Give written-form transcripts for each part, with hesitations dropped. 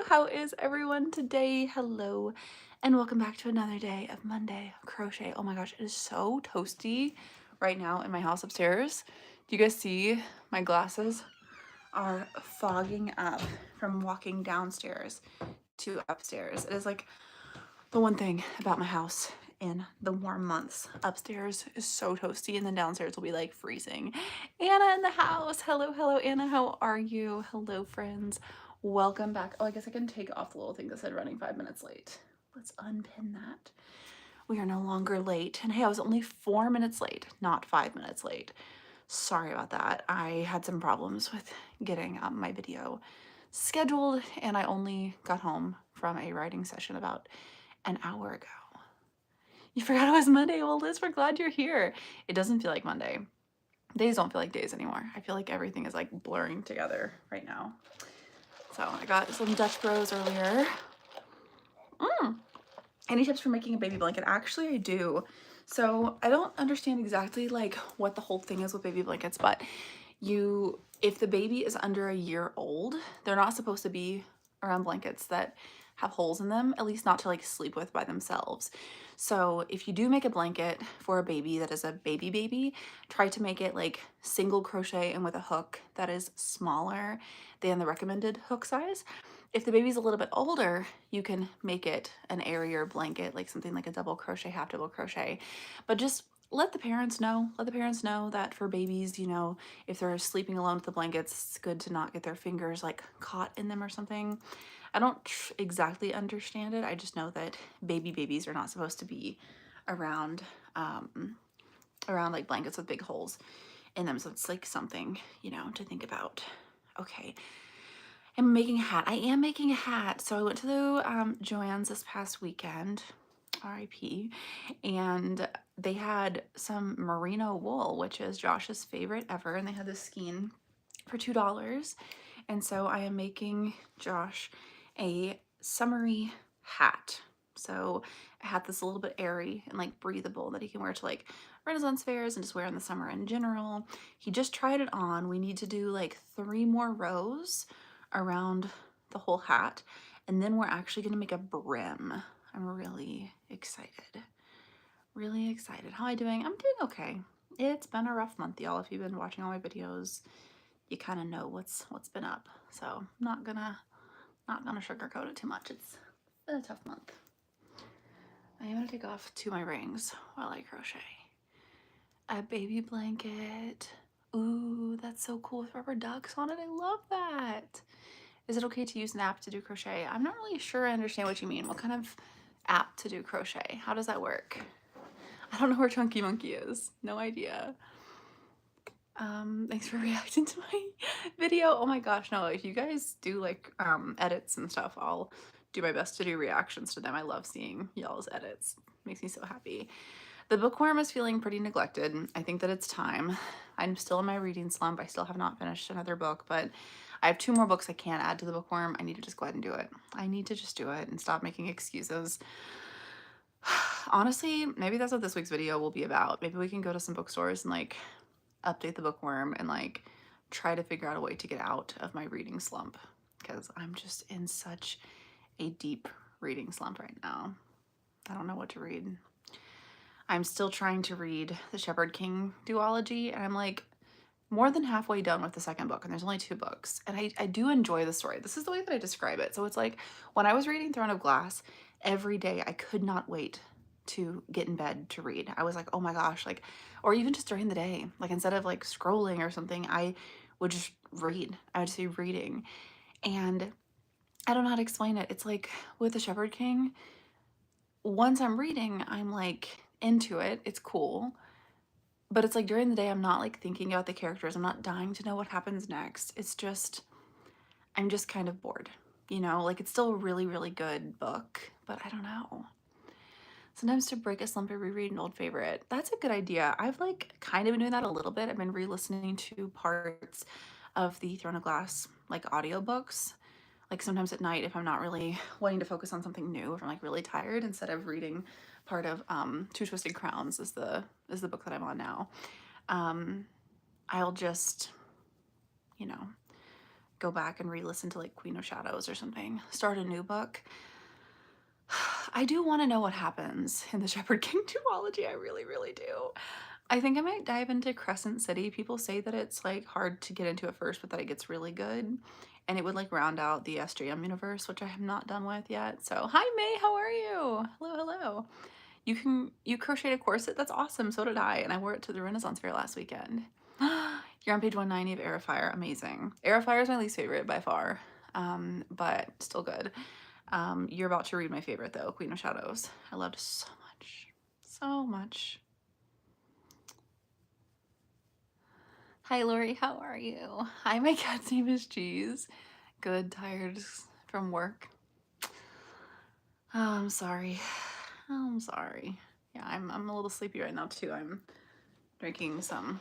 how is everyone today? Hello, and welcome back to another day of Monday crochet. Oh my gosh, it is so toasty right now in my house upstairs. Do you guys see my glasses are fogging up from walking downstairs to upstairs? It is like the one thing about my house in the warm months. Upstairs is so toasty, and then downstairs will be like freezing. Anna in the house. Hello, hello, Anna. How are you? Hello, friends. Welcome back. Oh, I guess I can take off the little thing that said running 5 minutes late. Let's unpin that. We are no longer late. And hey, I was only 4 minutes late, not 5 minutes late. Sorry about that. I had some problems with getting my video scheduled, and I only got home from a writing session about an hour ago. You forgot it was Monday. Well, Liz, we're glad you're here. It doesn't feel like Monday. Days don't feel like days anymore. I feel like everything is like blurring together right now. So I got some Dutch Bros earlier. Any tips for making a baby blanket? Actually, I do. So I don't understand exactly like what the whole thing is with baby blankets, but if the baby is under a year old, they're not supposed to be around blankets that have holes in them, at least not to like sleep with by themselves. So if you do make a blanket for a baby that is a baby, try to make it like single crochet and with a hook that is smaller than the recommended hook size. If the baby's a little bit older, you can make it an airier blanket, like something like a double crochet, half double crochet. But just let the parents know. Let the parents know that for babies, if they're sleeping alone with the blankets, it's good to not get their fingers like caught in them or something. I don't exactly understand it. I just know that babies are not supposed to be around around like blankets with big holes in them. So it's like something, to think about. Okay. I'm making a hat. I am making a hat. So I went to the Joann's this past weekend, RIP, and they had some merino wool, which is Josh's favorite ever, and they had this skein for $2. And so I am making Josh a summery hat. So a hat that's a little bit airy and like breathable that he can wear to like Renaissance fairs and just wear in the summer in general. He just tried it on. We need to do like 3 more rows around the whole hat, and then we're actually going to make a brim. I'm really excited. Really excited. How am I doing? I'm doing okay. It's been a rough month, y'all. If you've been watching all my videos, you kind of know what's been up. So I'm not gonna sugarcoat it too much. It's been a tough month. I am gonna take off 2 of my rings while I crochet. A baby blanket. Ooh, that's so cool with rubber ducks on it. I love that. Is it okay to use an app to do crochet? I'm not really sure I understand what you mean. What kind of app to do crochet? How does that work? I don't know where Chunky Monkey is. No idea. Thanks for reacting to my video. Oh my gosh, no, if you guys do like edits and stuff, I'll do my best to do reactions to them. I love seeing y'all's edits. Makes me so happy. The bookworm is feeling pretty neglected. I think that it's time. I'm still in my reading slump. I still have not finished another book, but I have 2 more books I can't add to the bookworm. I need to just go ahead and do it. I need to just do it and stop making excuses. Honestly, maybe that's what this week's video will be about. Maybe we can go to some bookstores and like update the bookworm and like try to figure out a way to get out of my reading slump, because I'm just in such a deep reading slump right now. I don't know what to read. I'm still trying to read the Shepherd King duology, and I'm like more than halfway done with the second book, and there's only 2 books, and I do enjoy the story. This is the way that I describe it. So it's like when I was reading Throne of Glass, every day I could not wait to get in bed to read. I was like, oh my gosh, like, or even just during the day, like instead of like scrolling or something, I would just read. I would just be reading. And I don't know how to explain it. It's like with the Shepherd King, once I'm reading, I'm like into it. It's cool. But it's like during the day, I'm not like thinking about the characters. I'm not dying to know what happens next. It's just, I'm just kind of bored, like it's still a really, really good book, but I don't know. Sometimes to break a slump, I reread an old favorite. That's a good idea. I've like kind of been doing that a little bit. I've been re-listening to parts of the Throne of Glass like audiobooks. Like sometimes at night if I'm not really wanting to focus on something new, if I'm like really tired, instead of reading part of Two Twisted Crowns is the book that I'm on now. I'll just, go back and re-listen to like Queen of Shadows or something. Start a new book. I do want to know what happens in the Shepherd King duology. I really, really do. I think I might dive into Crescent City. People say that it's like hard to get into at first, but that it gets really good. And it would like round out the SJM universe, which I have not done with yet. So hi May, how are you? Hello, hello. You crocheted a corset? That's awesome. So did I. And I wore it to the Renaissance Fair last weekend. You're on page 190 of Airfire. Amazing. Airfire is my least favorite by far, but still good. You're about to read my favorite though, Queen of Shadows. I loved it so much. So much. Hi Lori, how are you? Hi, my cat's name is Cheese. Good, tired from work. Oh, I'm sorry. Oh, I'm sorry. Yeah, I'm a little sleepy right now too. I'm drinking some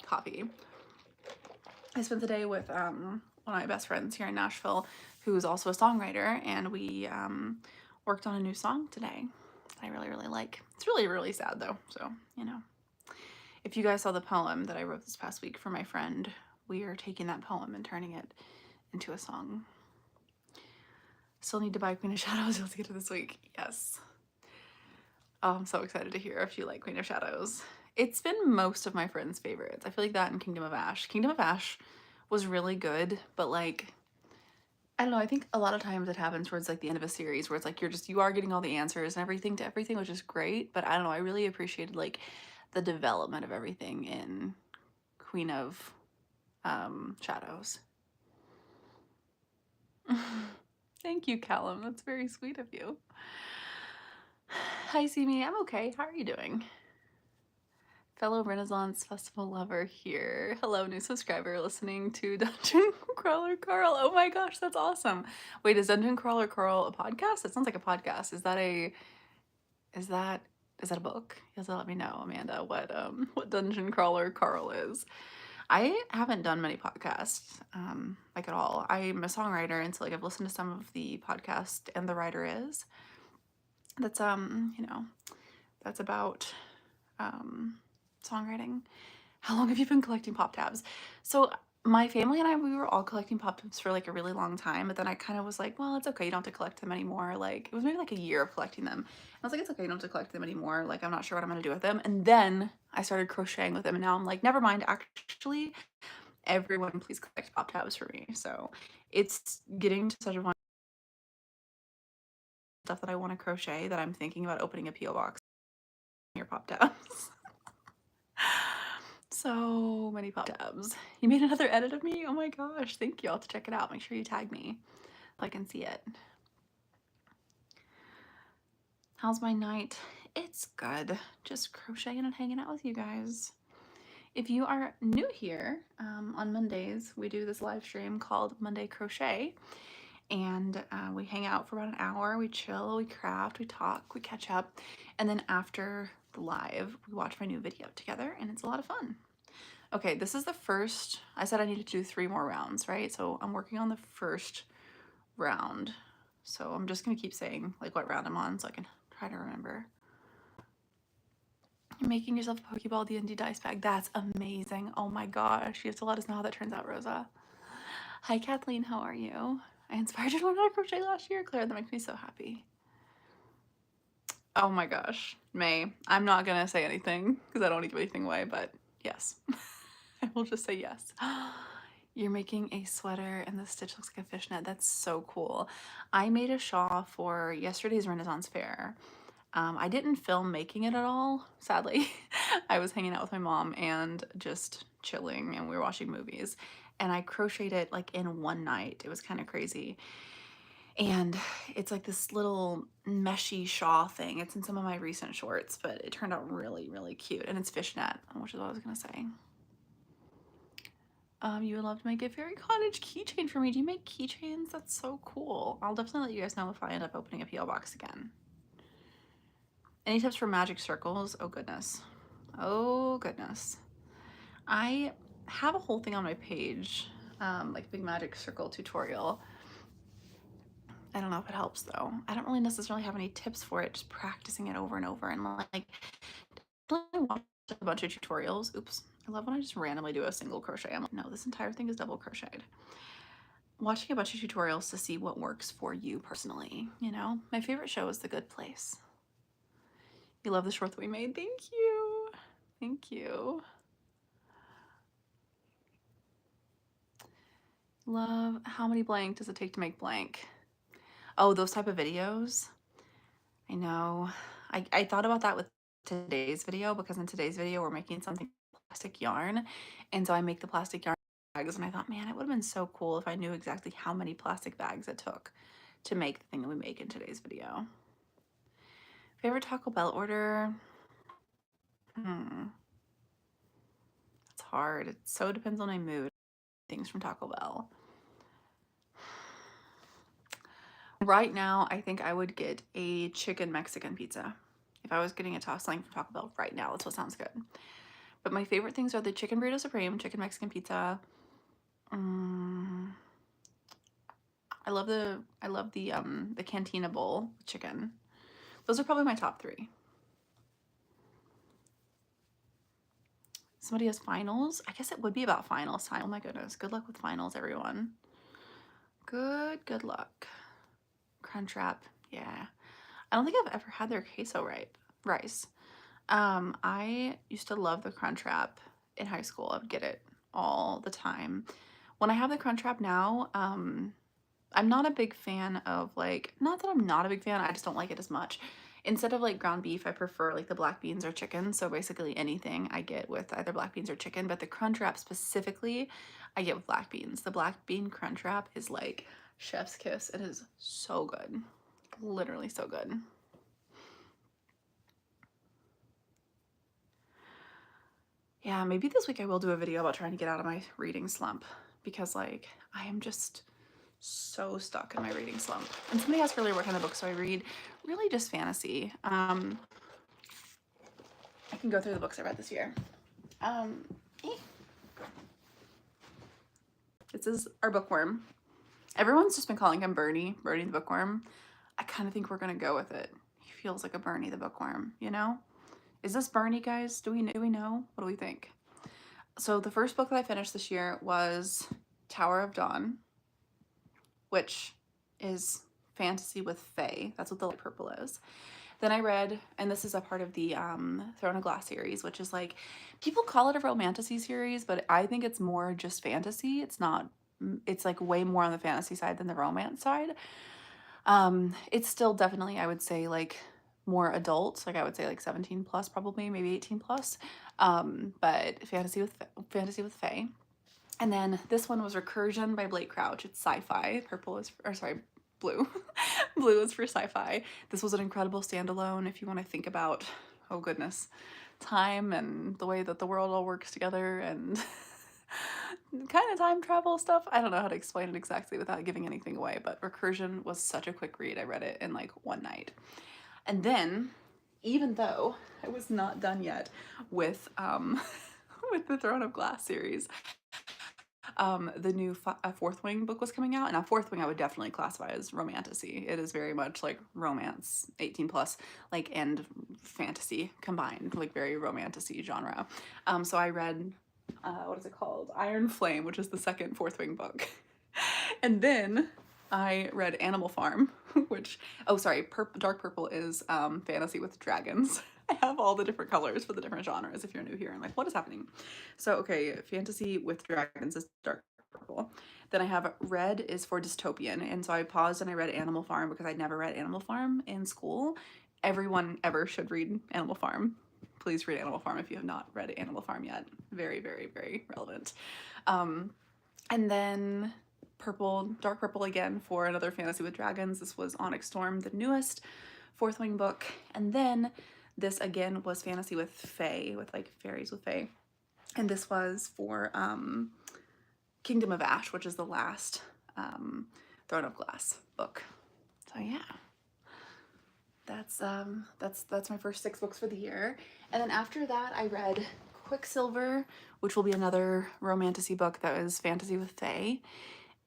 coffee. I spent the day with one of my best friends here in Nashville, who's also a songwriter, and we worked on a new song today that I really, really like. It's really, really sad though, so, you know. If you guys saw the poem that I wrote this past week for my friend, we are taking that poem and turning it into a song. Still need to buy Queen of Shadows. Let's get to this week. Yes. Oh, I'm so excited to hear if you like Queen of Shadows. It's been most of my friends' favorites. I feel like that and Kingdom of Ash. Kingdom of Ash was really good, but like, I don't know, I think a lot of times it happens towards like the end of a series where it's like you are getting all the answers and everything to everything, which is great, but I don't know, I really appreciated like the development of everything in Queen of Shadows. Thank you, Callum. That's very sweet of you. Hi, Simi. I'm okay. How are you doing? Fellow Renaissance Festival lover here. Hello, new subscriber listening to Dungeon Crawler Carl. Oh my gosh, that's awesome. Wait, is Dungeon Crawler Carl a podcast? It sounds like a podcast. Is that a book? You have to let me know, Amanda, what Dungeon Crawler Carl is. I haven't done many podcasts, like at all. I'm a songwriter, and so like I've listened to some of the podcast and the writer is. That's you know, that's about songwriting. How long have you been collecting pop tabs? So my family and I, we were all collecting pop tabs for like a really long time, but then I kind of was like, well, it's okay, you don't have to collect them anymore. Like it was maybe like a year of collecting them. I was like, it's okay, you don't have to collect them anymore. Like I'm not sure what I'm gonna do with them. And then I started crocheting with them, and now I'm like, never mind, actually, everyone please collect pop tabs for me. So it's getting to such a point stuff that I want to crochet that I'm thinking about opening a PO box your pop tabs. So many pop tabs. You made another edit of me? Oh my gosh, thank you. I'll have to check it out. Make sure you tag me so I can see it. How's my night? It's good. Just crocheting and hanging out with you guys. If you are new here, on Mondays, we do this live stream called Monday Crochet. And we hang out for about an hour. We chill, we craft, we talk, we catch up. And then after the live, we watch my new video together, and it's a lot of fun. Okay, this is the first, I said I needed to do 3 more rounds, right? So I'm working on the first round. So I'm just gonna keep saying like what round I'm on so I can try to remember. You're making yourself a Pokeball D&D dice bag. That's amazing. Oh my gosh. You have to let us know how that turns out, Rosa. Hi, Kathleen. How are you? I inspired you to learn how to crochet last year, Claire. That makes me so happy. Oh my gosh. May. I'm not gonna say anything because I don't want to give anything away, but yes. I will just say yes. You're making a sweater and the stitch looks like a fishnet. That's so cool. I made a shawl for yesterday's Renaissance Fair. I didn't film making it at all, sadly. I was hanging out with my mom and just chilling, and we were watching movies. And I crocheted it like in one night. It was kind of crazy. And it's like this little meshy shawl thing. It's in some of my recent shorts, but it turned out really, really cute. And it's fishnet, which is what I was gonna say. You would love to make a fairy cottage keychain for me. Do you make keychains? That's so cool. I'll definitely let you guys know if I end up opening a PO box again. Any tips for magic circles? Oh goodness. Oh goodness. I have a whole thing on my page, like a big magic circle tutorial. I don't know if it helps though. I don't really necessarily have any tips for it, just practicing it over and over and like watch a bunch of tutorials. Oops. I love when I just randomly do a single crochet. I'm like, no, this entire thing is double crocheted. watching a bunch of tutorials to see what works for you personally, you know? My favorite show is The Good Place. You love the short that we made? Thank you. Thank you. Love, how many blank does it take to make blank? Oh, those type of videos? I know. I thought about that with today's video, because in today's video we're making something plastic yarn, and so I make the plastic yarn bags, and I thought, man, it would have been so cool if I knew exactly how many plastic bags it took to make the thing that we make in today's video. Favorite Taco Bell order? It's hard. It so depends on my mood. Things from Taco Bell. Right now, I think I would get a chicken Mexican pizza. If I was getting a something from Taco Bell right now, that's what sounds good. But my favorite things are the chicken burrito supreme, chicken Mexican pizza. I love the Cantina bowl chicken. Those are probably my top 3. Somebody has finals. I guess it would be about finals time. Oh my goodness. Good luck with finals, everyone. Good luck. Crunchwrap. Yeah. I don't think I've ever had their queso rice. I used to love the Crunchwrap in high school. I would get it all the time. When I have the Crunchwrap now, I'm not a big fan of, like, not that I'm not a big fan, I just don't like it as much. Instead of like ground beef, I prefer like the black beans or chicken. So basically anything I get with either black beans or chicken, but the Crunchwrap specifically, I get with black beans. The black bean Crunchwrap is like chef's kiss. It is so good. Literally so good. Yeah, maybe this week I will do a video about trying to get out of my reading slump, because like I am just so stuck in my reading slump. And somebody asked earlier what kind of books do I read. Really just fantasy. I can go through the books I read this year. This is our bookworm. Everyone's just been calling him Bernie the bookworm. I kind of think we're gonna go with it. He feels like a Bernie the bookworm, you know? Is this Bernie, guys? Do we know? What do we think? So the first book that I finished this year was Tower of Dawn, which is fantasy with fae. That's what the light purple is. Then I read, and this is a part of the Throne of Glass series, which is like, people call it a romantasy series, but I think it's more just fantasy. It's not, it's like way more on the fantasy side than the romance side. It's still definitely, I would say, like more adult. Like I would say like 17 plus, probably, maybe 18 plus. But fantasy with fae. And then this one was Recursion by Blake Crouch. It's sci-fi. Purple is, or sorry, blue. Blue is for sci-fi. This was an incredible standalone if you want to think about, oh goodness, time and the way that the world all works together and kind of time travel stuff. I don't know how to explain it exactly without giving anything away, but Recursion was such a quick read. I read it in like one night. And then, even though I was not done yet with with the Throne of Glass series, the new Fourth Wing book was coming out, and a Fourth Wing I would definitely classify as romantasy. It is very much like romance, 18 plus, like, and fantasy combined, like very romantasy genre. So I read, what is it called? Iron Flame, which is the second Fourth Wing book. And then I read Animal Farm, which, oh sorry, dark purple is fantasy with dragons. I have all the different colors for the different genres if you're new here and like, what is happening? So, okay, fantasy with dragons is dark purple. Then I have red is for dystopian. And so I paused and I read Animal Farm because I'd never read Animal Farm in school. Everyone ever should read Animal Farm. Please read Animal Farm if you have not read Animal Farm yet. Very, very, very relevant. And then purple, dark purple again for another fantasy with dragons. This was Onyx Storm, the newest Fourth Wing book. And then this again was fantasy with fae, with like fairies with fae. And this was for Kingdom of Ash, which is the last Throne of Glass book. So yeah, that's my first 6 books for the year. And then after that, I read Quicksilver, which will be another romantasy book that was fantasy with fae.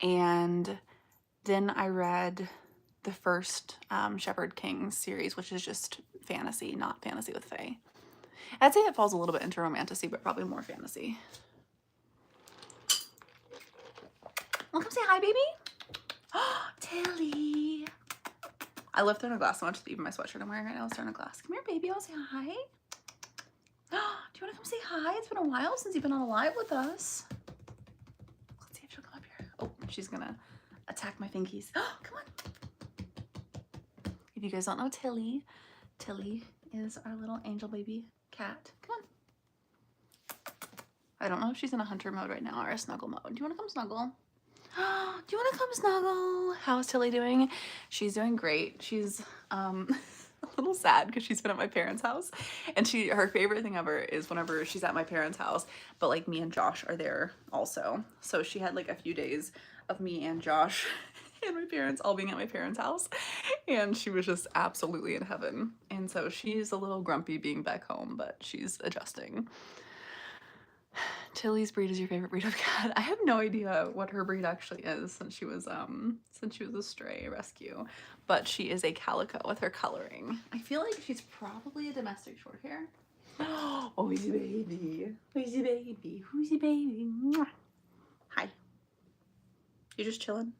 And then I read the first Shepherd King series, which is just fantasy, not fantasy with fae. I'd say it falls a little bit into romantasy, but probably more fantasy. Well, come say hi, baby. Tilly. I love throwing a glass so much that even my sweatshirt I'm wearing right now is throwing a glass. Come here, baby. I'll say hi. Do you want to come say hi? It's been a while since you've been on a live with us. Let's see if she'll come up here. Oh, she's gonna attack my fingies. Come on. If you guys don't know Tilly, Tilly is our little angel baby cat. Come on. I don't know if she's in a hunter mode right now or a snuggle mode. Do you want to come snuggle? Do you want to come snuggle? How's Tilly doing? She's doing great. She's a little sad because she's been at my parents' house, and her favorite thing ever is whenever she's at my parents' house, but like me and Josh are there also. So she had like a few days of me and Josh and my parents all being at my parents' house, and she was just absolutely in heaven. And so she's a little grumpy being back home, but she's adjusting. Tilly's breed is your favorite breed of cat? I have no idea what her breed actually is since she was a stray rescue, but she is a calico with her coloring. I feel like she's probably a domestic short hair. Oh, who's your baby? Who's your baby? Who's your baby? Mwah. Hi. You just chilling?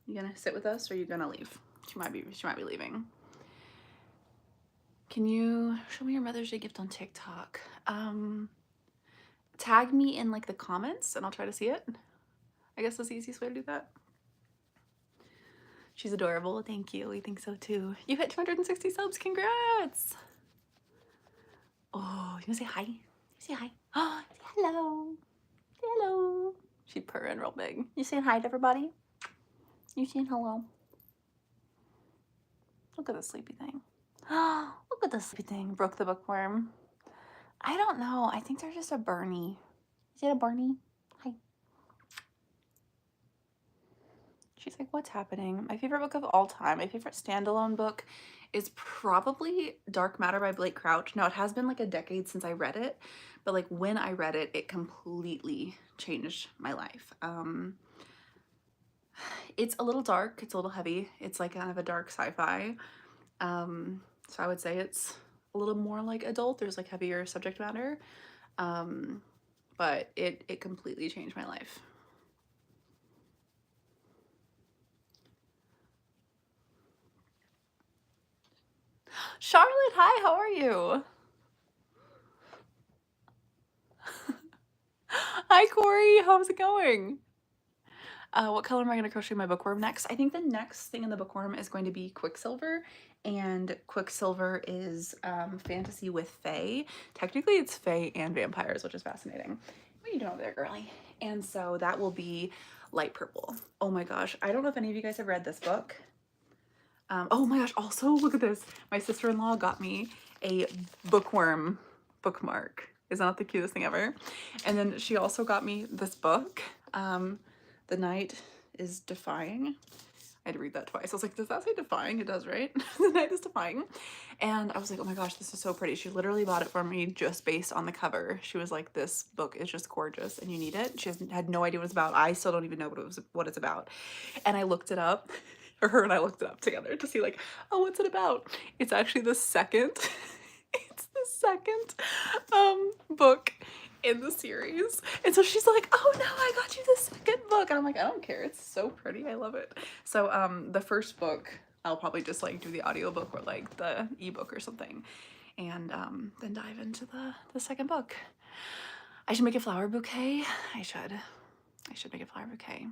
You gonna sit with us or are you gonna leave? She might be leaving. Can you show me your Mother's Day gift on TikTok? Tag me in like the comments and I'll try to see it. I guess that's the easiest way to do that. She's adorable. Thank you. We think so too. You hit 260 subs. Congrats. Oh, you wanna say hi? Say hi. Oh, say hello. Say hello. She's purring real big. You saying hi to everybody? You saying hello? Look at the sleepy thing. Oh, look at the sleepy thing. Broke the bookworm. I don't know. I think they're just a Bernie. Is it a Bernie? Hi. She's like, what's happening? My favorite book of all time, my favorite standalone book is probably Dark Matter by Blake Crouch. Now, it has been like a decade since I read it, but like when I read it, it completely changed my life. It's a little dark. It's a little heavy. It's like kind of a dark sci-fi. So I would say it's a little more like adult. There's like heavier subject matter, but it completely changed my life. Charlotte, hi, how are you? Hi, Corey, how's it going? What color am I going to crochet my bookworm next? I think the next thing in the bookworm is going to be Quicksilver, and Quicksilver is fantasy with fae. Technically it's fae and vampires, which is fascinating. What are you doing over there, girly? And so that will be light purple. Oh my gosh, I don't know if any of you guys have read this book. Oh my gosh, also look at this. My sister-in-law got me a bookworm bookmark. Isn't that the cutest thing ever? And then she also got me this book. The Night is Defying. I had to read that twice. I was like, does that say defying? It does, right? The Night is Defying. And I was like, oh my gosh, this is so pretty. She literally bought it for me just based on the cover. She was like, this book is just gorgeous and you need it. She had no idea what it's about. I still don't even know what it's about. And I looked it up, or her and I looked it up together to see like, oh, what's it about? It's actually the second, it's the second book in the series. And so she's like, oh no, I got you the second book. And I'm like, I don't care. It's so pretty. I love it. So the first book, I'll probably just like do the audiobook or like the ebook or something. And then dive into the second book. I should make a flower bouquet. I should make a flower bouquet.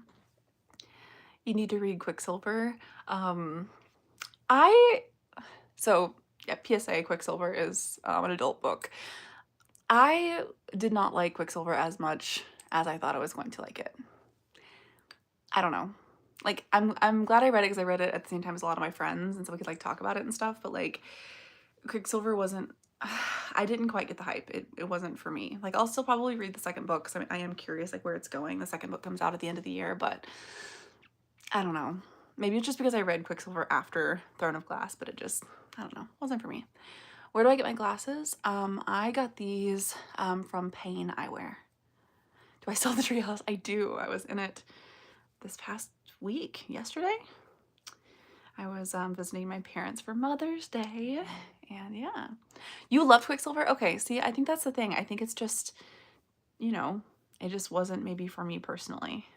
You need to read Quicksilver. So yeah, PSA, Quicksilver is an adult book. I did not like Quicksilver as much as I thought I was going to like it. I don't know. Like, I'm glad I read it because I read it at the same time as a lot of my friends, and so we could like talk about it and stuff, but like Quicksilver wasn't, I didn't quite get the hype. It wasn't for me. Like, I'll still probably read the second book because I am curious like where it's going. The second book comes out at the end of the year, but I don't know. Maybe it's just because I read Quicksilver after Throne of Glass, but it just, I don't know, wasn't for me. Where do I get my glasses? I got these from Payne Eyewear. Do I still have the treehouse? I do. I was in it this past week, yesterday. I was visiting my parents for Mother's Day, and yeah. You loved Quicksilver? Okay, see, I think that's the thing. I think it's just, you know, it just wasn't maybe for me personally.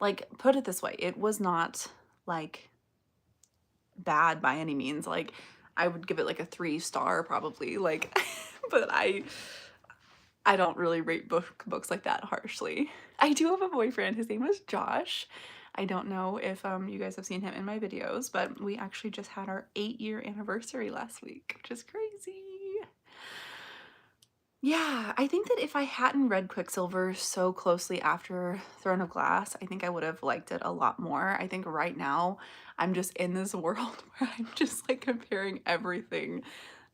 like, put it this way, it was not like bad by any means. Like, I would give it like a 3-star probably, like, but I don't really rate books like that harshly. I do have a boyfriend. His name is Josh. I don't know if you guys have seen him in my videos, but we actually just had our 8-year anniversary last week, which is crazy. Yeah, I think that if I hadn't read Quicksilver so closely after Throne of Glass, I think I would have liked it a lot more. I think right now I'm just in this world where I'm just like comparing everything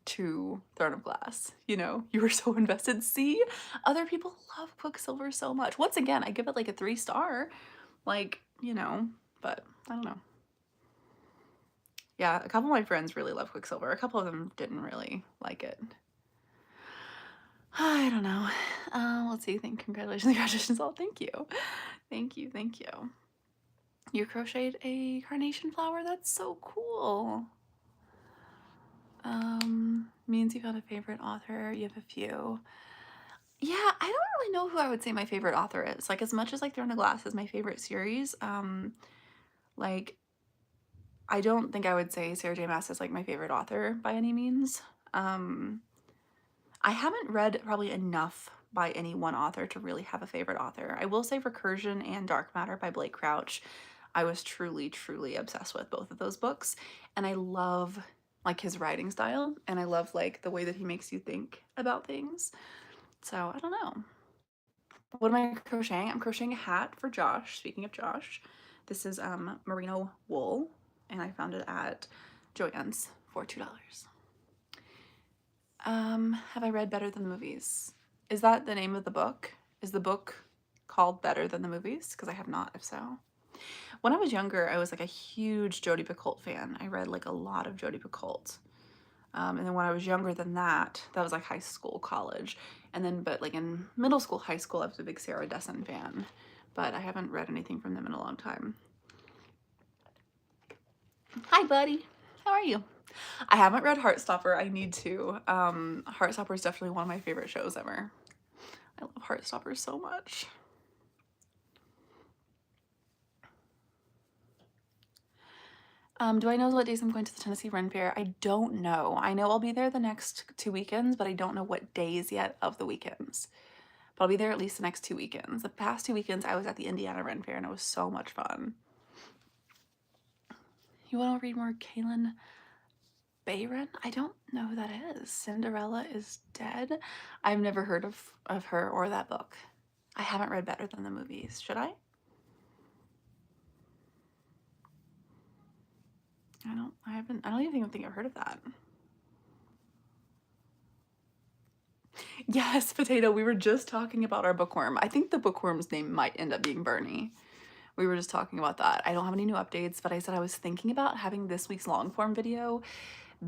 to Throne of Glass. You know, you were so invested. See, other people love Quicksilver so much. Once again, I give it like a 3-star, like, you know, but I don't know. Yeah, a couple of my friends really love Quicksilver. A couple of them didn't really like it. I don't know. Let's see. Congratulations all. Thank you. Thank you. Thank you. You crocheted a carnation flower? That's so cool. Means you found a favorite author. You have a few. Yeah, I don't really know who I would say my favorite author is. Like, as much as like Throne of Glass is my favorite series, like, I don't think I would say Sarah J Maas is like my favorite author by any means. I haven't read probably enough by any one author to really have a favorite author. I will say Recursion and Dark Matter by Blake Crouch. I was truly, truly obsessed with both of those books. And I love like his writing style, and I love like the way that he makes you think about things. So I don't know. What am I crocheting? I'm crocheting a hat for Josh. Speaking of Josh, this is merino wool, and I found it at Joann's for $2. Have I read Better Than the Movies? Is that the name of the book? Is the book called Better Than the Movies? Because I have not, if so. When I was younger, I was like a huge Jodi Picoult fan. I read like a lot of Jodi Picoult. And then when I was younger than that, that was like high school, college. And then, but like in middle school, high school, I was a big Sarah Dessen fan. But I haven't read anything from them in a long time. Hi, buddy. How are you? I haven't read Heartstopper. I need to. Heartstopper is definitely one of my favorite shows ever. I love Heartstopper so much. Do I know what days I'm going to the Tennessee Ren Fair? I don't know. I know I'll be there the next 2 weekends, but I don't know what days yet of the weekends. But I'll be there at least the next 2 weekends. The past 2 weekends I was at the Indiana Ren Fair and it was so much fun. You want to read more Kaylin Bayron? I don't know who that is. Cinderella is Dead? I've never heard of her or that book. I haven't read Better Than the Movies. Should I? I don't even think I've heard of that. Yes, Potato, we were just talking about our bookworm. I think the bookworm's name might end up being Bernie. We were just talking about that. I don't have any new updates, but I said I was thinking about having this week's long form video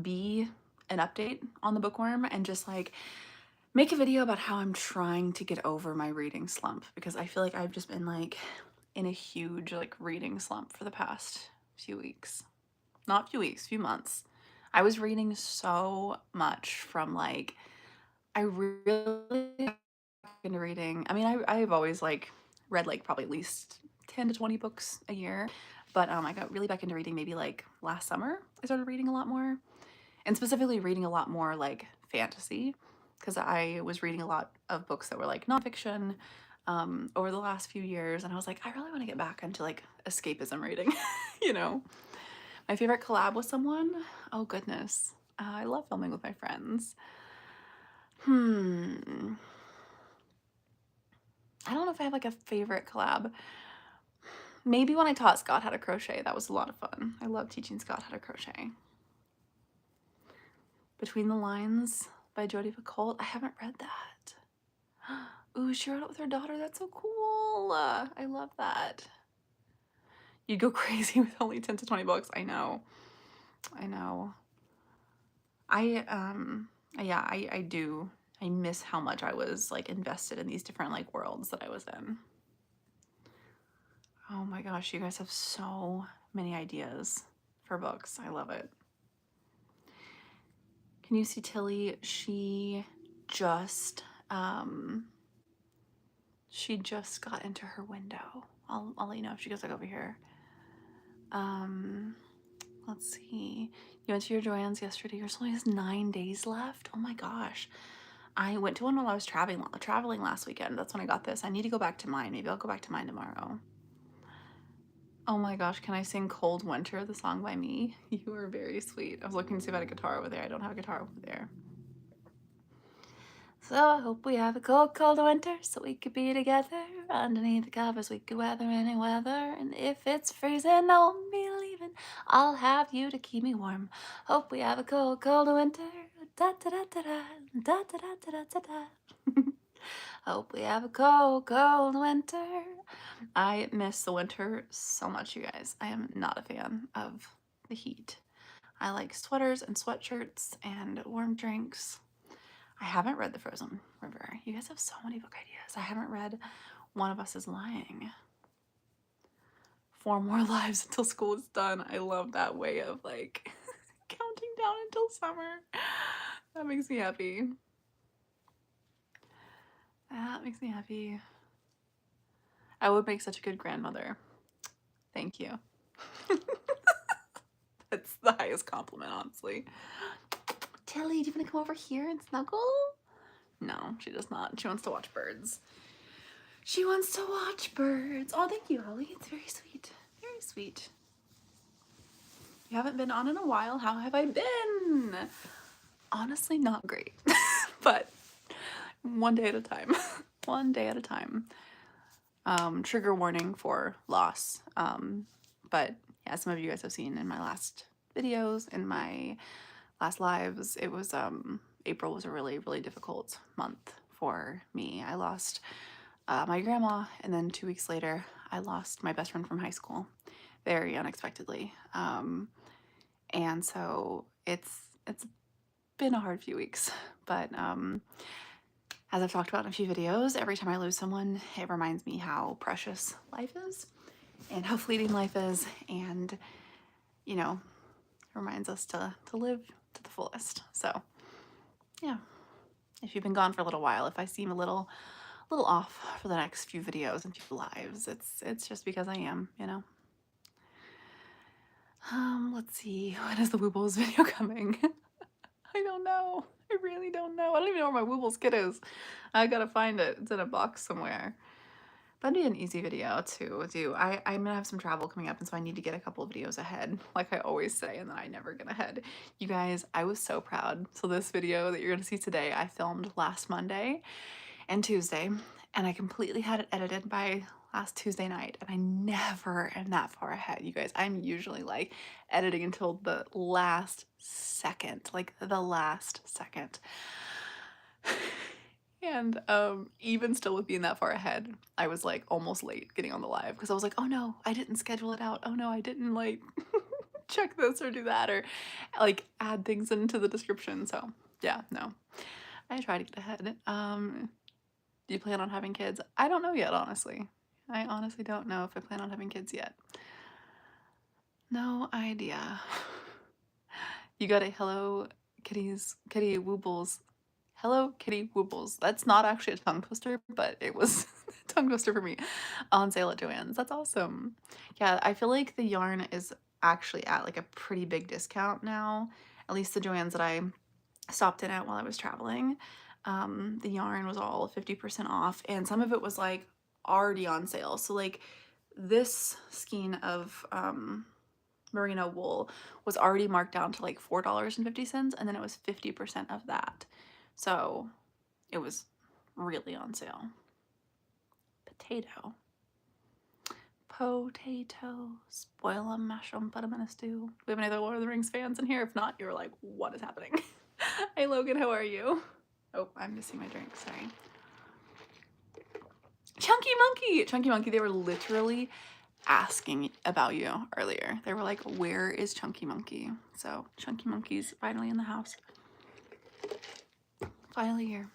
be an update on the bookworm and just like make a video about how I'm trying to get over my reading slump, because I feel like I've just been like in a huge like reading slump for the past few weeks. Not few weeks, few months. I was reading so much from like, I really into reading. I mean, I've always like read like probably at least 10 to 20 books a year, but I got really back into reading maybe like last summer. I started reading a lot more, and specifically reading a lot more like fantasy, because I was reading a lot of books that were like nonfiction over the last few years, and I was like, I really want to get back into like escapism reading, you know. My favorite collab with someone? Oh goodness. I love filming with my friends. I don't know if I have like a favorite collab. Maybe when I taught Scott how to crochet, that was a lot of fun. I love teaching Scott how to crochet. Between the Lines by Jodi Picoult. I haven't read that. Ooh, she wrote it with her daughter. That's so cool. I love that. You'd go crazy with only 10 to 20 books. I know. I know. Yeah, I do. I miss how much I was like invested in these different like worlds that I was in. Oh my gosh, you guys have so many ideas for books. I love it. Can you see Tilly? She just got into her window I'll let you know if she goes like over here. Let's see. You went to your Joann's yesterday. Yours only has 9 days left. Oh my gosh. I went to one while I was traveling last weekend. That's when I got this. I need to go back to mine. Maybe I'll go back to mine tomorrow. Oh my gosh, can I sing Cold Winter, the song by me? You are very sweet. I was looking to see if I had a guitar over there. I don't have a guitar over there. So I hope we have a cold, cold winter so we could be together. Underneath the covers we could weather any weather. And if it's freezing, don't be leaving. I'll have you to keep me warm. Hope we have a cold, cold winter. Da da da da da da da da da da da. Hope we have a cold, cold winter. I miss the winter so much, you guys. I am not a fan of the heat. I like sweaters and sweatshirts and warm drinks. I haven't read The Frozen River. You guys have so many book ideas. I haven't read One of Us is Lying. 4 more lives until school is done. I love that way of like counting down until summer. That makes me happy. That makes me happy. I would make such a good grandmother. Thank you. That's the highest compliment, honestly. Tilly, do you want to come over here and snuggle? No, she does not. She wants to watch birds. She wants to watch birds. Oh, thank you, Holly. It's very sweet. Very sweet. You haven't been on in a while. How have I been? Honestly, not great. But one day at a time. One day at a time. Trigger warning for loss. But yeah, some of you guys have seen in my last videos, in my last lives, it was April was a really, really difficult month for me. I lost my grandma, and then 2 weeks later, I lost my best friend from high school, very unexpectedly. And so it's been a hard few weeks, but as I've talked about in a few videos, every time I lose someone, it reminds me how precious life is and how fleeting life is, and you know, reminds us to live to the fullest. So yeah, if you've been gone for a little while, if I seem a little off for the next few videos and few lives, it's just because I am, you know. Let's see, when is the Woobles video coming? I don't know. I really don't know. I don't even know where my Woobles kit is. I gotta find it. It's in a box somewhere. That'd be an easy video to do. I'm gonna have some travel coming up, and so I need to get a couple of videos ahead, like I always say, and then I never get ahead. You guys, I was so proud. So this video that you're gonna see today, I filmed last Monday and Tuesday, and I completely had it edited by last Tuesday night, and I never am that far ahead, you guys. I'm usually like editing until the last second, like the last second. And even still with being that far ahead, I was like almost late getting on the live because I was like, oh no, I didn't schedule it out. Oh no, I didn't like check this or do that or like add things into the description. So yeah, no, I try to get ahead. Do you plan on having kids? I don't know yet, honestly. I honestly don't know if I plan on having kids yet. No idea. You got a Hello Kitty Woobles. Hello Kitty Woobles. That's not actually a tongue twister, but it was a tongue twister for me on sale at Joann's. That's awesome. Yeah, I feel like the yarn is actually at like a pretty big discount now. At least the Joann's that I stopped in at while I was traveling. The yarn was all 50% off, and some of it was like already on sale. So like this skein of merino wool was already marked down to like $4.50, and then it was 50% of that. So it was really on sale. Potato. Spoil them, mash them, put them in a stew. Do we have any other Lord of the Rings fans in here? If not, you're like, what is happening? Hey Logan, how are you? Oh, I'm missing my drink, sorry. Chunky Monkey, they were literally asking about you earlier. They were like, where is Chunky Monkey? So Chunky Monkey's finally in the house. Finally here.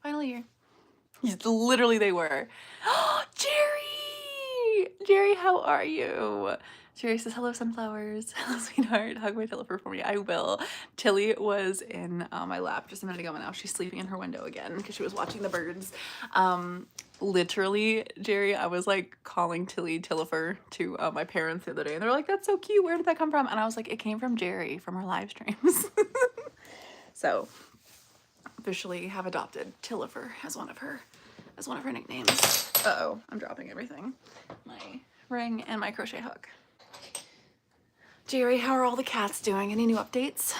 Finally here. Yes, literally they were. Oh, Jerry, how are you? Jerry says, hello, sunflowers. Hello, sweetheart. Hug my pillow for me. I will. Tilly was in my lap just a minute ago, and now she's sleeping in her window again because she was watching the birds. Literally, Jerry, I was like calling Tilly Tillifer to my parents the other day, and they're like, "That's so cute. Where did that come from?" And I was like, "It came from Jerry from her live streams." So officially have adopted Tillifer as one of her nicknames. Uh-oh, I'm dropping everything. My ring and my crochet hook. Jerry, how are all the cats doing? Any new updates?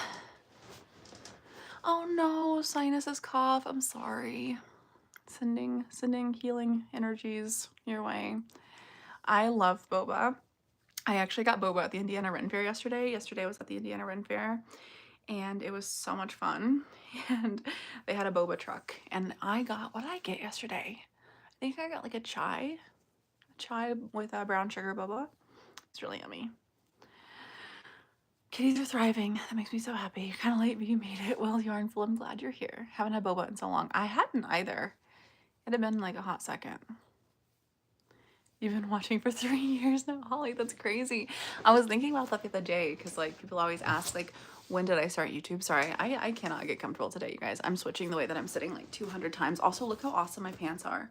Oh no, sinuses, cough. I'm sorry. Sending healing energies your way. I love boba. I actually got boba at the Indiana Ren Fair yesterday. Yesterday I was at the Indiana Ren Fair and it was so much fun. And they had a boba truck and I got, what did I get yesterday? I think I got like a chai with a brown sugar boba. It's really yummy. Kitties are thriving. That makes me so happy. Kind of late, but you made it. Well, Yarnful, I'm glad you're here. Haven't had boba in so long. I hadn't either. It had been like a hot second. You've been watching for 3 years now, Holly. That's crazy. I was thinking about that the other day because like people always ask like, when did I start YouTube? Sorry, I cannot get comfortable today, you guys. I'm switching the way that I'm sitting like 200 times. Also, look how awesome my pants are.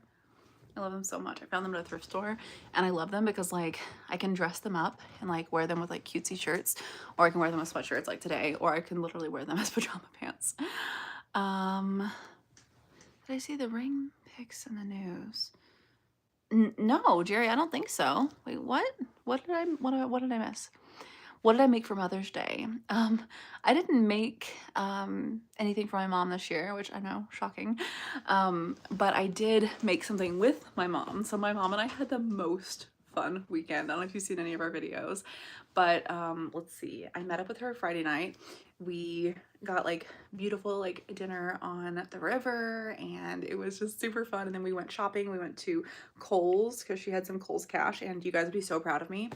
I love them so much. I found them at a thrift store and I love them because like I can dress them up and like wear them with like cutesy shirts, or I can wear them as sweatshirts like today, or I can literally wear them as pajama pants. Did I see the ring pics in the news? No, Jerry, I don't think so. Wait, what? What did I miss? What did I make for Mother's Day? I didn't make anything for my mom this year, which I know, shocking. But I did make something with my mom. So my mom and I had the most fun weekend. I don't know if you've seen any of our videos, but let's see. I met up with her Friday night. We got like beautiful like dinner on the river and it was just super fun. And then we went shopping. We went to Kohl's because she had some Kohl's cash, and you guys would be so proud of me.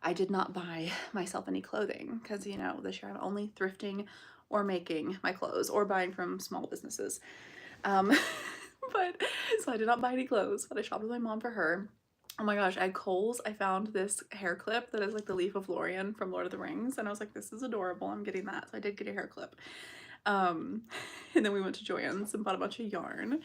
I did not buy myself any clothing because, you know, this year I'm only thrifting or making my clothes or buying from small businesses. But so I did not buy any clothes, but I shopped with my mom for her. Oh my gosh, at Kohl's, I found this hair clip that is like the leaf of Lorien from Lord of the Rings, and I was like, this is adorable, I'm getting that. So I did get a hair clip. And then we went to Joann's and bought a bunch of yarn,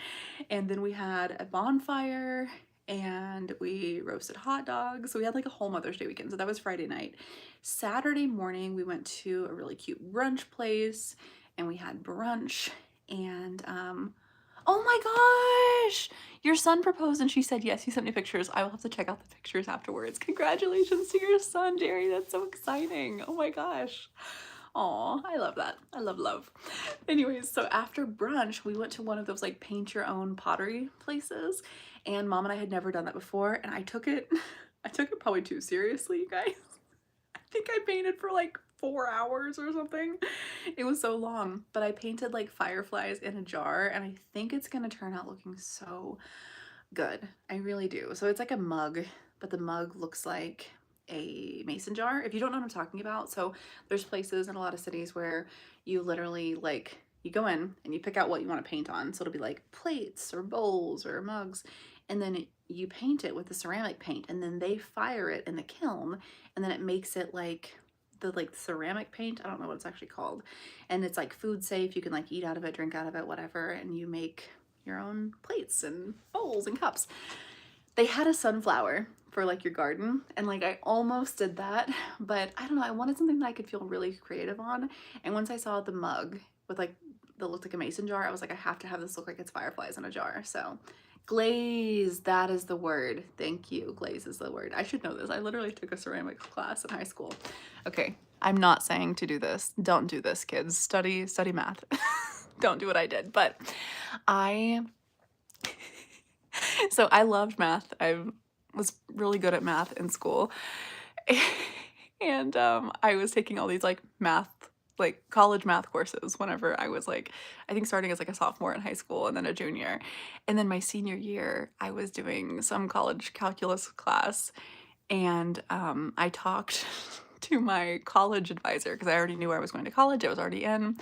and then we had a bonfire and we roasted hot dogs. So we had like a whole Mother's Day weekend. So that was Friday night. Saturday morning, we went to a really cute brunch place and we had brunch, and oh my gosh, your son proposed and she said yes. He sent me pictures. I will have to check out the pictures afterwards. Congratulations to your son, Jerry. That's so exciting. Oh my gosh. Aw, I love that. I love love. Anyways, so after brunch, we went to one of those like paint your own pottery places, and mom and I had never done that before, and I took it probably too seriously, you guys. I think I painted for like 4 hours or something. It was so long, but I painted like fireflies in a jar, and I think it's gonna turn out looking so good. I really do. So it's like a mug, but the mug looks like a mason jar. If you don't know what I'm talking about, so there's places in a lot of cities where you literally like you go in and you pick out what you want to paint on. So it'll be like plates or bowls or mugs, and then you paint it with the ceramic paint, and then they fire it in the kiln, and then it makes it like the ceramic paint. I don't know what it's actually called, and it's like food safe. You can like eat out of it, drink out of it, whatever, and you make your own plates and bowls and cups. They had a sunflower for like your garden, and like I almost did that, but I don't know, I wanted something that I could feel really creative on. And once I saw the mug with like that looked like a mason jar, I was like, I have to have this look like it's fireflies in a jar. So glaze, that is the word. Thank you. Glaze is the word. I should know this. I literally took a ceramics class in high school. Okay, I'm not saying to do this. Don't do this, kids. Study math. Don't do what I did. But so I loved math. I was really good at math in school. And I was taking all these like math, like college math courses whenever I was like, I think starting as like a sophomore in high school and then a junior. And then my senior year, I was doing some college calculus class, and I talked to my college advisor because I already knew where I was going to college. I was already in.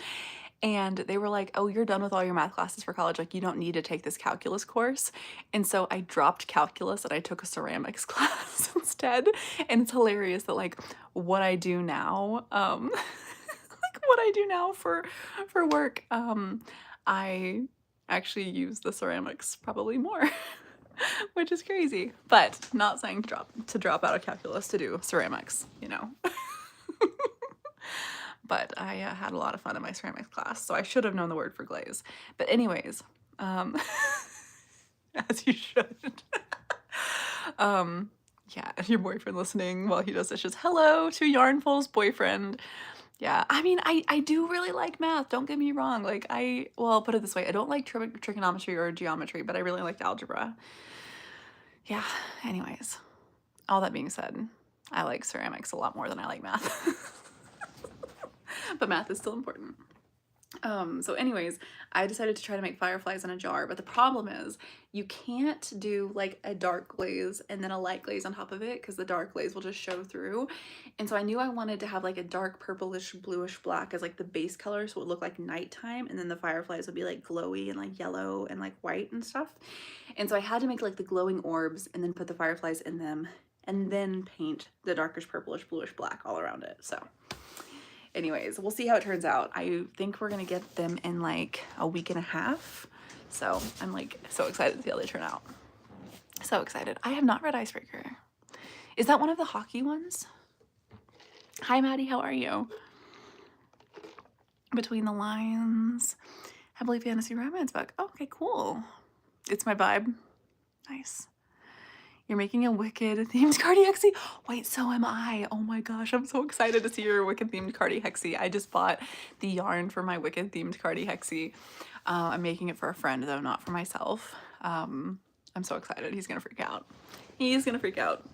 And they were like, oh, you're done with all your math classes for college. Like, you don't need to take this calculus course. And so I dropped calculus and I took a ceramics class instead. And it's hilarious that like what I do now, like what I do now for work, I actually use the ceramics probably more. which is crazy, but not saying to drop out of calculus to do ceramics, you know. But I had a lot of fun in my ceramics class, so I should have known the word for glaze. But anyways, as you should. Yeah, your boyfriend listening while he does dishes. Hello to Yarnful's boyfriend. Yeah, I mean, I do really like math, don't get me wrong. Like, well, I'll put it this way, I don't like trigonometry or geometry, but I really like algebra. Yeah, anyways, all that being said, I like ceramics a lot more than I like math. But math is still important. So anyways, I decided to try to make fireflies in a jar, but the problem is you can't do like a dark glaze and then a light glaze on top of it because the dark glaze will just show through. And so I knew I wanted to have like a dark purplish bluish black as like the base color, so it would look like nighttime, and then the fireflies would be like glowy and like yellow and like white and stuff. And so I had to make like the glowing orbs and then put the fireflies in them and then paint the darkish purplish bluish black all around it. So anyways, we'll see how it turns out. I think we're gonna get them in like a week and a half. So I'm like so excited to see how they turn out. So excited. I have not read Icebreaker. Is that one of the hockey ones? Hi Maddie, how are you? Between the Lines. Heavily fantasy romance book. Oh, okay, cool. It's my vibe. Nice. You're making a Wicked themed Cardi Hexie? Wait, so am I. Oh my gosh, I'm so excited to see your Wicked themed Cardi Hexie. I just bought the yarn for my Wicked themed Cardi Hexie. I'm making it for a friend though, not for myself. I'm so excited. He's gonna freak out. He's gonna freak out.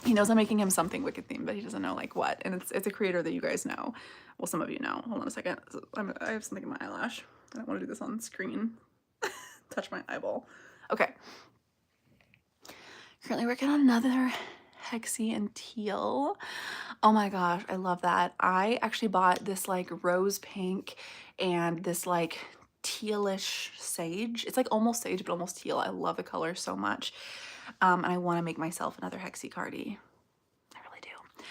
He knows I'm making him something Wicked themed, but he doesn't know like what. And it's a creator that you guys know. Well, some of you know. Hold on a second. I have something in my eyelash. I don't want to do this on screen. Touch my eyeball. Okay. Currently working on another Hexie in teal. Oh my gosh, I love that. I actually bought this like rose pink and this like tealish sage. It's like almost sage, but almost teal. I love the color so much. And I want to make myself another Hexie Cardi. I really do.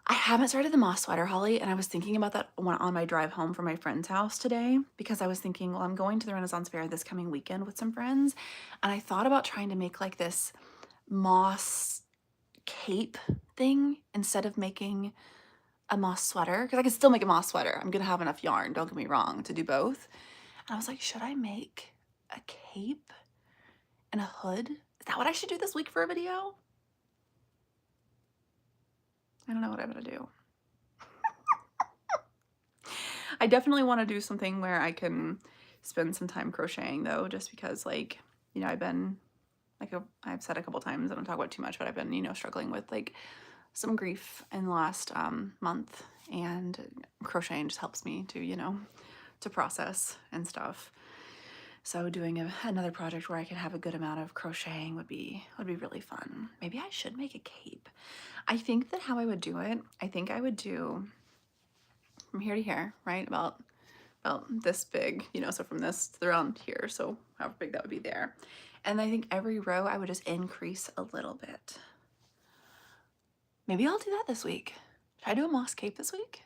I haven't started the moss sweater, Holly, and I was thinking about that on my drive home from my friend's house today because I was thinking, well, I'm going to the Renaissance Fair this coming weekend with some friends, and I thought about trying to make like this moss cape thing instead of making a moss sweater, because I could still make a moss sweater. I'm gonna have enough yarn, don't get me wrong, to do both. And I was like, should I make a cape and a hood? Is that what I should do this week for a video? I don't know what I'm gonna do. I definitely want to do something where I can spend some time crocheting though, just because like, you know, I've said a couple times, I don't talk about too much, but I've been, you know, struggling with like some grief in the last month, and crocheting just helps me to, you know, to process and stuff. So doing another project where I can have a good amount of crocheting would be really fun. Maybe I should make a cape. I think that how I would do it, I think I would do from here to here, right? About this big, you know, so from this to around here, so however big that would be there. And I think every row I would just increase a little bit. Maybe I'll do that this week. Should I do a moss cape this week?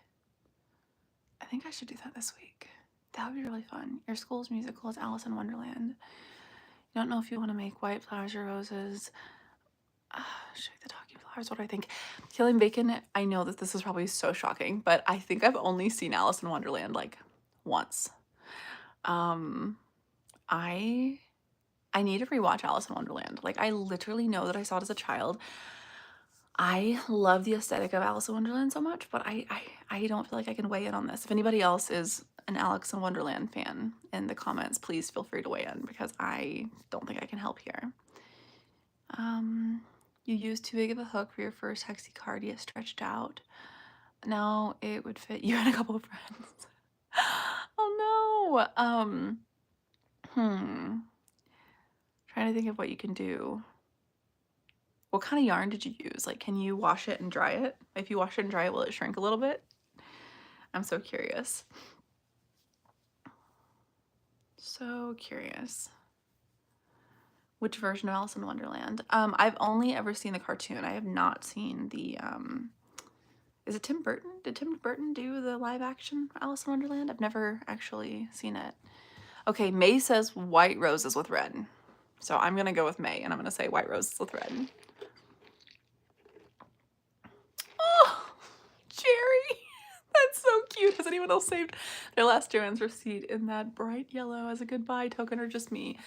I think I should do that this week. That would be really fun. Your school's musical is Alice in Wonderland. You don't know if you want to make white flowers or roses. Show you the talking flowers. What do I think? Killing Bacon, I know that this is probably so shocking, but I think I've only seen Alice in Wonderland like once. I need to rewatch Alice in Wonderland. Like, I literally know that I saw it as a child. I love the aesthetic of Alice in Wonderland so much, but I don't feel like I can weigh in on this. If anybody else is an Alice in Wonderland fan in the comments, please feel free to weigh in because I don't think I can help here. You used too big of a hook for your first Hexie Cardi. It stretched out. No, it would fit you and a couple of friends. Oh no. Trying to think of what you can do. What kind of yarn did you use? Like, can you wash it and dry it? If you wash it and dry it, will it shrink a little bit? I'm so curious. So curious. Which version of Alice in Wonderland? I've only ever seen the cartoon. I have not seen the, is it Tim Burton? Did Tim Burton do the live action Alice in Wonderland? I've never actually seen it. Okay, May says white roses with red. So I'm gonna go with May, and I'm gonna say White Rose is the thread. Oh, Jerry, that's so cute. Has anyone else saved their last Joann's receipt in that bright yellow as a goodbye token, or just me?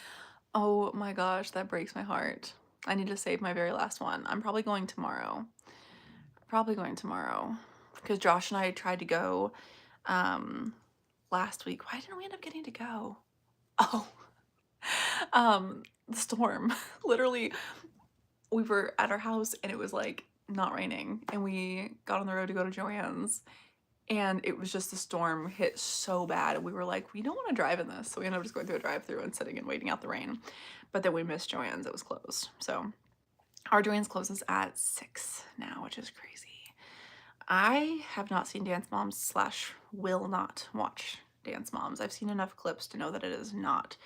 Oh my gosh, that breaks my heart. I need to save my very last one. I'm probably going tomorrow. Probably going tomorrow. Because Josh and I tried to go last week. Why didn't we end up getting to go? Oh, the storm. Literally, we were at our house and it was like not raining, and we got on the road to go to Joann's, and it was just the storm hit so bad. We were like, we don't want to drive in this. So we ended up just going through a drive-through and sitting and waiting out the rain. But then we missed Joann's. It was closed. So our Joann's closes at 6 now, which is crazy. I have not seen Dance Moms slash will not watch Dance Moms. I've seen enough clips to know that it is not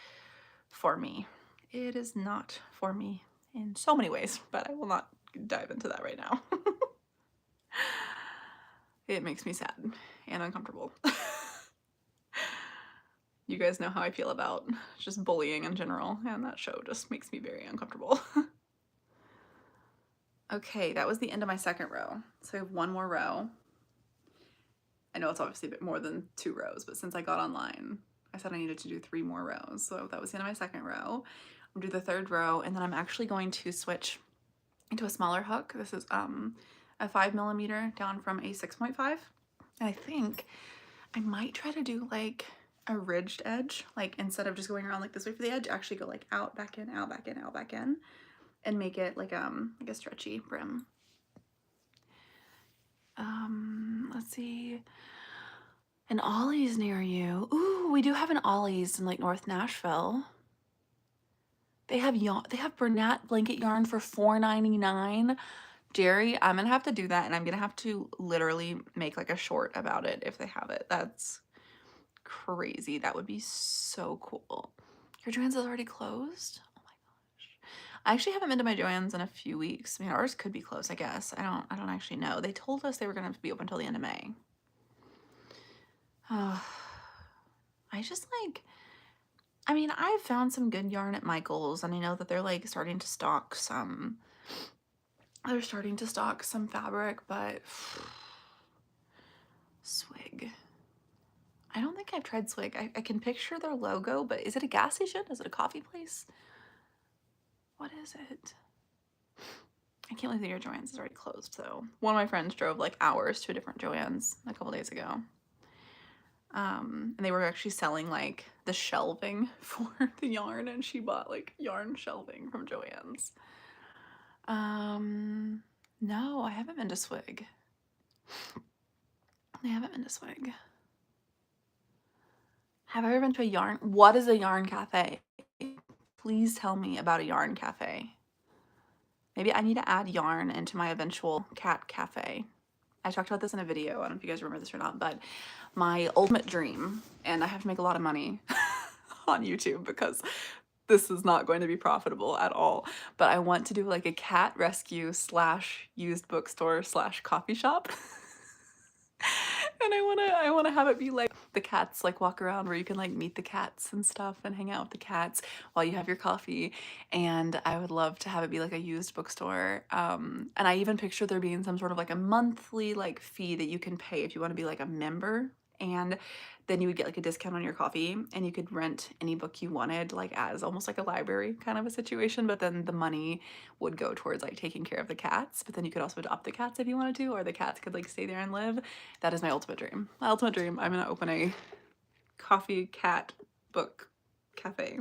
for me. It is not for me in so many ways, but I will not dive into that right now. It makes me sad and uncomfortable. You guys know how I feel about just bullying in general, and that show just makes me very uncomfortable. Okay, that was the end of my second row. So I have one more row. I know it's obviously a bit more than 2 rows, but since I got online, I said I needed to do 3 more rows. So that was the end of my second row. I'm gonna do the third row, and then I'm actually going to switch into a smaller hook. This is a 5mm down from a 6.5. And I think I might try to do like a ridged edge, like instead of just going around like this way for the edge, actually go like out, back in, out, back in, out, back in, and make it like a stretchy brim. Let's see. An Ollie's near you. Ooh, we do have an Ollie's in like North Nashville. They have Bernat blanket yarn for $4.99. Jerry, I'm gonna have to do that, and I'm gonna have to literally make like a short about it if they have it. That's crazy. That would be so cool. Your Joann's is already closed? Oh my gosh. I actually haven't been to my Joann's in a few weeks. I mean, ours could be closed, I guess. I don't actually know. They told us they were gonna be open until the end of May. I just like, I mean, I've found some good yarn at Michael's, and I know that they're like starting to stock some, fabric, but Swig. I don't think I've tried Swig. I can picture their logo, but is it a gas station? Is it a coffee place? What is it? I can't believe that your Joann's is already closed, though. One of my friends drove like hours to a different Joann's a couple days ago. And they were actually selling like the shelving for the yarn, and she bought like yarn shelving from Joann's. No, I haven't been to Swig. I haven't been to Swig. Have I ever been to a yarn? What is a yarn cafe? Please tell me about a yarn cafe. Maybe I need to add yarn into my eventual cat cafe. I talked about this in a video. I don't know if you guys remember this or not, but my ultimate dream, and I have to make a lot of money on YouTube because this is not going to be profitable at all, but I want to do like a cat rescue slash used bookstore slash coffee shop. And I wanna have it be like the cats like walk around, where you can like meet the cats and stuff and hang out with the cats while you have your coffee. And I would love to have it be like a used bookstore. And I even picture there being some sort of like a monthly like fee that you can pay if you want to be like a member, and then you would get like a discount on your coffee, and you could rent any book you wanted, like as almost like a library kind of a situation, but then the money would go towards like taking care of the cats, but then you could also adopt the cats if you wanted to, or the cats could like stay there and live. That is my ultimate dream. My ultimate dream. I'm gonna open a coffee cat book cafe.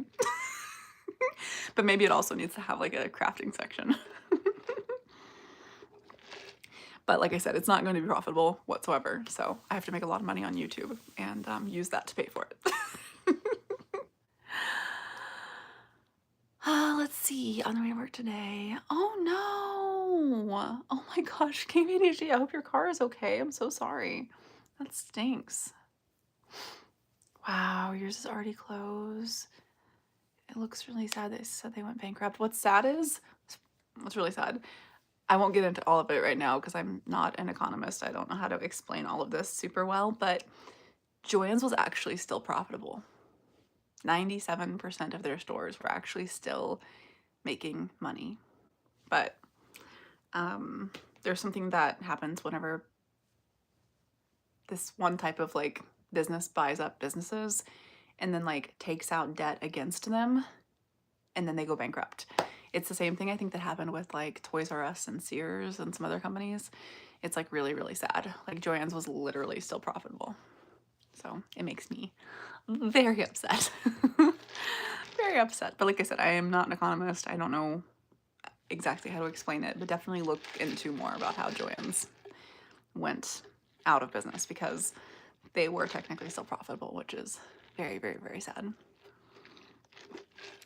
But maybe it also needs to have like a crafting section. But like I said, it's not going to be profitable whatsoever, so I have to make a lot of money on YouTube and use that to pay for it. Let's see, on the way to work today. Oh no! Oh my gosh, KVDG, I hope your car is okay. I'm so sorry. That stinks. Wow, yours is already closed. It looks really sad. They said they went bankrupt. What's sad is, what's really sad, I won't get into all of it right now because I'm not an economist. I don't know how to explain all of this super well, but Joann's was actually still profitable. 97% of their stores were actually still making money. But there's something that happens whenever this one type of like business buys up businesses and then like takes out debt against them, and then they go bankrupt. It's the same thing I think that happened with like Toys R Us and Sears and some other companies. It's like really, really sad. Like Joann's was literally still profitable. So it makes me very upset. Very upset. But like I said, I am not an economist. I don't know exactly how to explain it, but definitely look into more about how Joann's went out of business, because they were technically still profitable, which is very, very, very sad.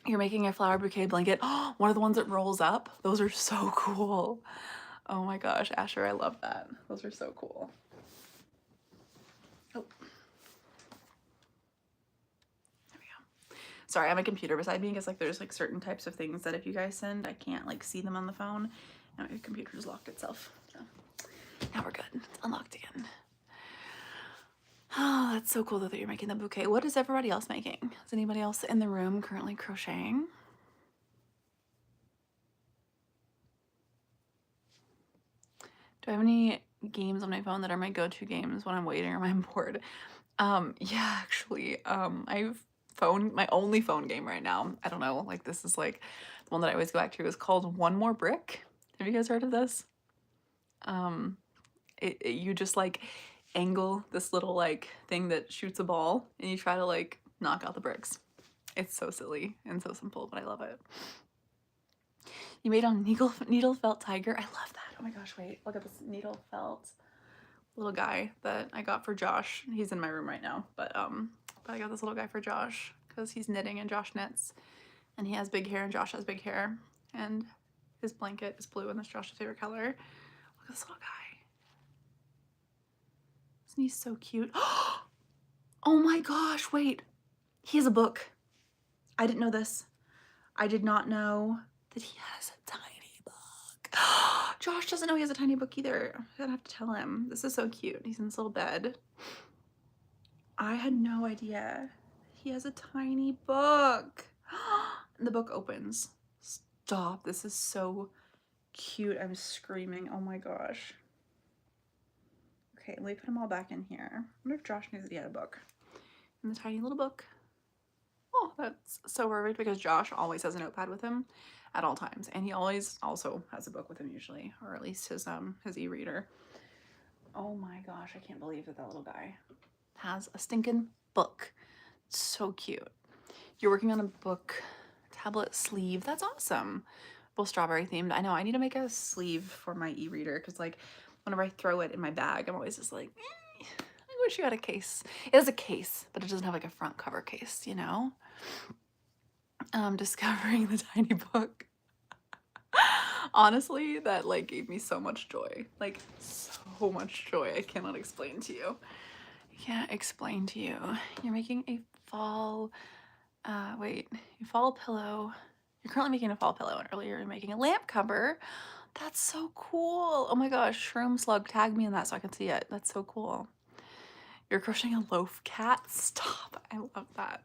You're making a flower bouquet blanket. Oh, one of the ones that rolls up. Those are so cool. Oh my gosh, Asher, I love that. Those are so cool. Oh. There we go. Sorry, I have a computer beside me because like there's like certain types of things that if you guys send, I can't like see them on the phone. Now my computer just locked itself. So now we're good. It's unlocked again. Oh, that's so cool that you're making the bouquet. What is everybody else making? Is anybody else in the room currently crocheting? Do I have any games on my phone that are my go-to games when I'm waiting or I'm bored? Yeah, actually, I've my only phone game right now. I don't know, like this is like the one that I always go back to, is called One More Brick. Have you guys heard of this? You just like angle this little like thing that shoots a ball and you try to like knock out the bricks. It's so silly and so simple, but I love it. You made on needle felt tiger. I love that. Oh my gosh, wait, look at this needle felt little guy that I got for Josh. He's in my room right now, but I got this little guy for Josh because he's knitting and Josh knits, and he has big hair and Josh has big hair, and his blanket is blue and that's Josh's favorite color. Look at this little guy. Isn't he so cute? Oh my gosh, wait. He has a book. I didn't know this. I did not know that he has a tiny book. Josh doesn't know he has a tiny book either. I'm gonna have to tell him. This is so cute. He's in this little bed. I had no idea. He has a tiny book. And the book opens. Stop. This is so cute. I'm screaming. Oh my gosh. Okay, let me put them all back in here. I wonder if Josh knew that he had a book. In the tiny little book. Oh, that's so perfect because Josh always has a notepad with him at all times. And he always also has a book with him usually, or at least his e-reader. Oh my gosh, I can't believe that little guy has a stinking book. It's so cute. You're working on a book tablet sleeve. That's awesome. Both strawberry themed. I know I need to make a sleeve for my e-reader because like whenever I throw it in my bag, I'm always just like, I wish you had a case. It has a case, but it doesn't have like a front cover case, you know? Discovering the tiny book. Honestly, that like gave me so much joy. Like so much joy. I cannot explain to you. I can't explain to you. You're making a fall, fall pillow. You're currently making a fall pillow, and earlier you're making a lamp cover. That's so cool. Oh my gosh, Shroom Slug, tag me in that so I can see it. That's so cool. You're crocheting a loaf cat? Stop, I love that.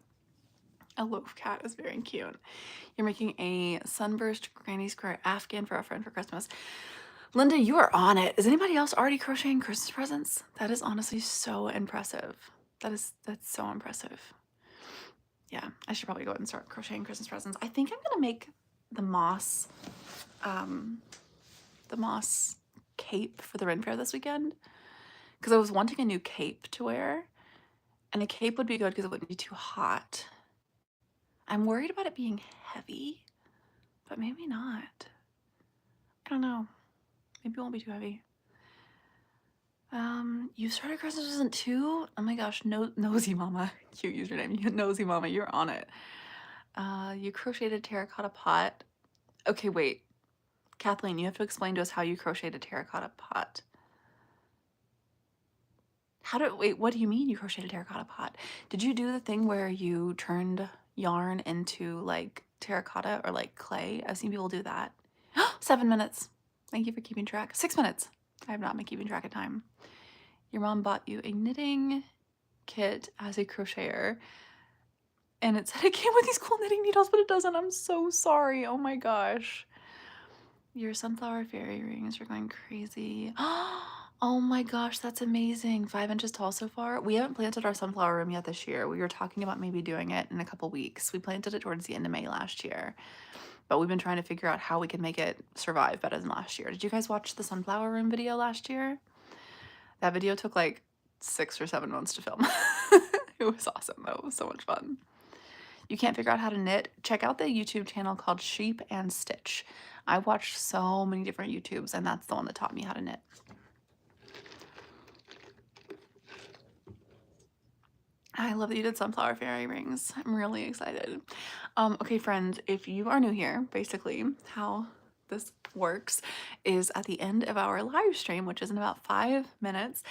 A loaf cat is very cute. You're making a sunburst granny square Afghan for a friend for Christmas. Linda, you are on it. Is anybody else already crocheting Christmas presents? That is honestly so impressive. That's so impressive. Yeah, I should probably go ahead and start crocheting Christmas presents. I think I'm gonna make the moss cape for the Ren Fair this weekend because I was wanting a new cape to wear, and a cape would be good because it wouldn't be too hot. I'm worried about it being heavy, but maybe not. I don't know. Maybe it won't be too heavy. You started Christmas present too? Oh my gosh, Nosy Mama. Cute username. Nosy Mama, you're on it. You crocheted a terracotta pot. Okay, wait. Kathleen, you have to explain to us how you crocheted a terracotta pot. Wait, what do you mean you crocheted a terracotta pot? Did you do the thing where you turned yarn into like terracotta or like clay? I've seen people do that. 7 minutes. Thank you for keeping track. 6 minutes. I have not been keeping track of time. Your mom bought you a knitting kit as a crocheter. and it said it came with these cool knitting needles, but it doesn't. I'm so sorry. Oh my gosh. Your sunflower fairy rings are going crazy. Oh my gosh, that's amazing. 5 inches tall so far. We haven't planted our sunflower room yet this year. We were talking about maybe doing it in a couple weeks. We planted it towards the end of May last year, but we've been trying to figure out how we can make it survive better than last year. Did you guys watch the sunflower room video last year? That video took like 6 or 7 months to film. It was awesome though. It was so much fun. You can't figure out how to knit? Check out the YouTube channel called Sheep and Stitch. I watched so many different YouTubes, and that's the one that taught me how to knit. I love that you did sunflower fairy rings. I'm really excited. Okay, friends, if you are new here, basically how this works is at the end of our live stream, which is in about 5 minutes,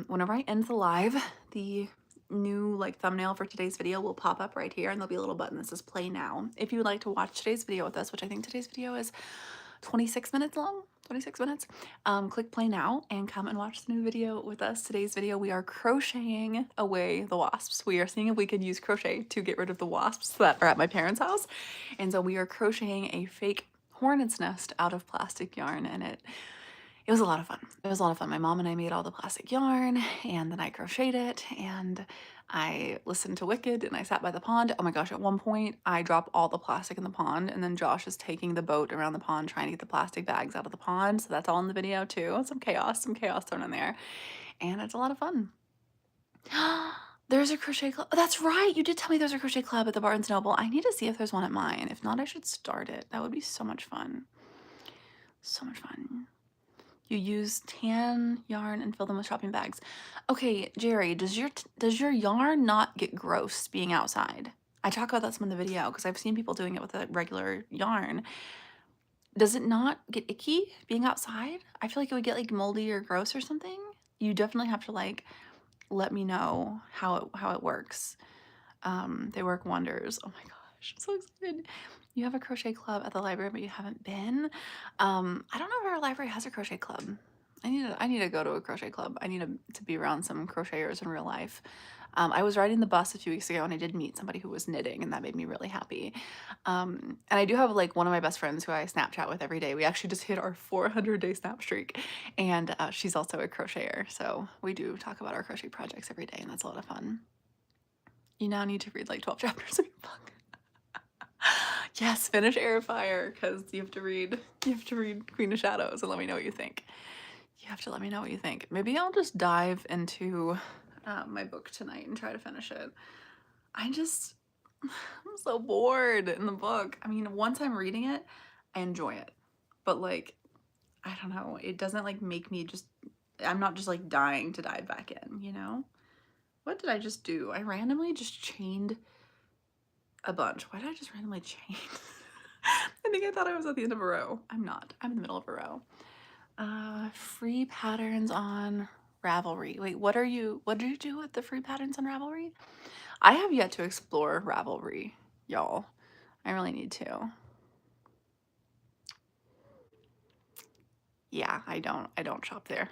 whenever I end the live, the new like thumbnail for today's video will pop up right here, and there'll be a little button that says play now. If you would like to watch today's video with us, which I think today's video is 26 minutes long, 26 minutes, click play now and come and watch the new video with us. Today's video, we are crocheting away the wasps. We are seeing if we can use crochet to get rid of the wasps that are at my parents' house. And so we are crocheting a fake hornet's nest out of plastic yarn, and it was a lot of fun. It was a lot of fun. My mom and I made all the plastic yarn, and then I crocheted it, and I listened to Wicked, and I sat by the pond. Oh my gosh, at one point I dropped all the plastic in the pond, and then Josh is taking the boat around the pond trying to get the plastic bags out of the pond. So that's all in the video too. Some chaos thrown in there. And it's a lot of fun. There's a crochet club. That's right. You did tell me there's a crochet club at the Barnes Noble. I need to see if there's one at mine. If not, I should start it. That would be so much fun. So much fun. You use tan yarn and fill them with shopping bags. Okay, Jerry, does your yarn not get gross being outside? I talk about that some in the video because I've seen people doing it with a regular yarn. Does it not get icky being outside? I feel like it would get like moldy or gross or something. You definitely have to like let me know how it works. They work wonders. Oh my gosh, I'm so excited. You have a crochet club at the library, but you haven't been. I don't know if our library has a crochet club. I need to go to a crochet club. I need to be around some crocheters in real life. I was riding the bus a few weeks ago, and I did meet somebody who was knitting, and that made me really happy. And I do have like one of my best friends who I Snapchat with every day. We actually just hit our 400-day snap streak, and she's also a crocheter. So we do talk about our crochet projects every day, and that's a lot of fun. You now need to read like 12 chapters of your book. Yes, finish Airfire, because you have to read Queen of Shadows and let me know what you think. You have to let me know what you think. Maybe I'll just dive into my book tonight and try to finish it. I'm so bored in the book. I mean, once I'm reading it, I enjoy it. But like, I don't know, it doesn't like make me I'm not just like dying to dive back in, you know? What did I just do? I randomly just chained a bunch. Why did I just randomly chain? I think I thought I was at the end of a row. I'm not. I'm in the middle of a row. Free patterns on Ravelry. Wait, what did you do with the free patterns on Ravelry? I have yet to explore Ravelry, y'all. I really need to. Yeah, I don't shop there.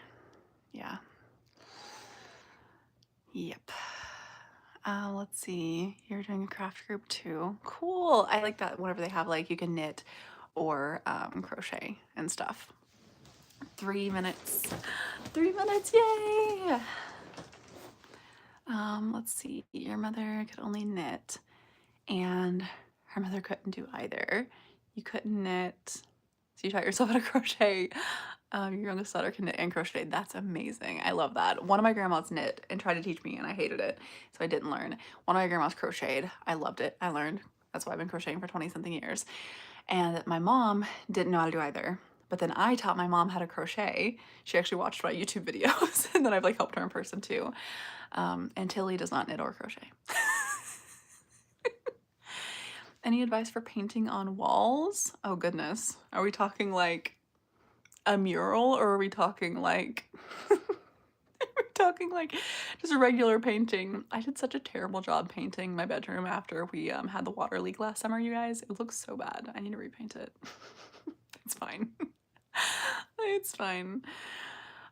Yeah. Yep. Let's see. You're doing a craft group too. Cool. I like that whenever they have like you can knit or crochet and stuff. 3 minutes. 3 minutes, yay! Let's see. Your mother could only knit, and her mother couldn't do either. You couldn't knit, so you taught yourself how to crochet. Your youngest daughter can knit and crochet. That's amazing. I love that. One of my grandmas knit and tried to teach me, and I hated it, so I didn't learn. One of my grandmas crocheted. I loved it. I learned. That's why I've been crocheting for 20-something years. And my mom didn't know how to do either. But then I taught my mom how to crochet. She actually watched my YouTube videos, and then I've like helped her in person too. And Tilly does not knit or crochet. Any advice for painting on walls? Oh goodness. Are we talking like a mural, or are we talking like just a regular painting? I did such a terrible job painting my bedroom after we had the water leak last summer, you guys. It looks so bad. I need to repaint it. It's fine. It's fine.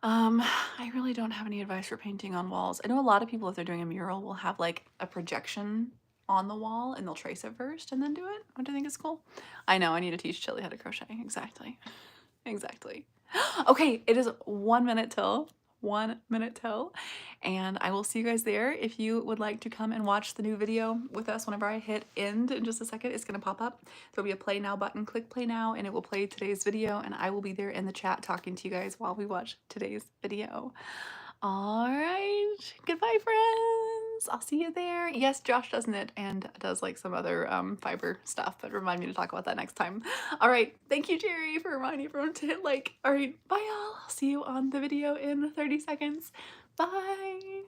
I really don't have any advice for painting on walls. I know a lot of people, if they're doing a mural, will have like a projection on the wall and they'll trace it first and then do it, which I think is cool. I know, I need to teach Chili how to crochet. Exactly. Exactly. Okay, it is 1 minute till. 1 minute till. And I will see you guys there. If you would like to come and watch the new video with us whenever I hit end in just a second, it's gonna pop up. There'll be a play now button. Click play now and it will play today's video, and I will be there in the chat talking to you guys while we watch today's video. All right, goodbye friends. I'll see you there. Yes, Josh does knit and does like some other fiber stuff, but remind me to talk about that next time. All right, thank you, Jerry, for reminding everyone to hit like. All right, bye y'all. I'll see you on the video in 30 seconds. Bye.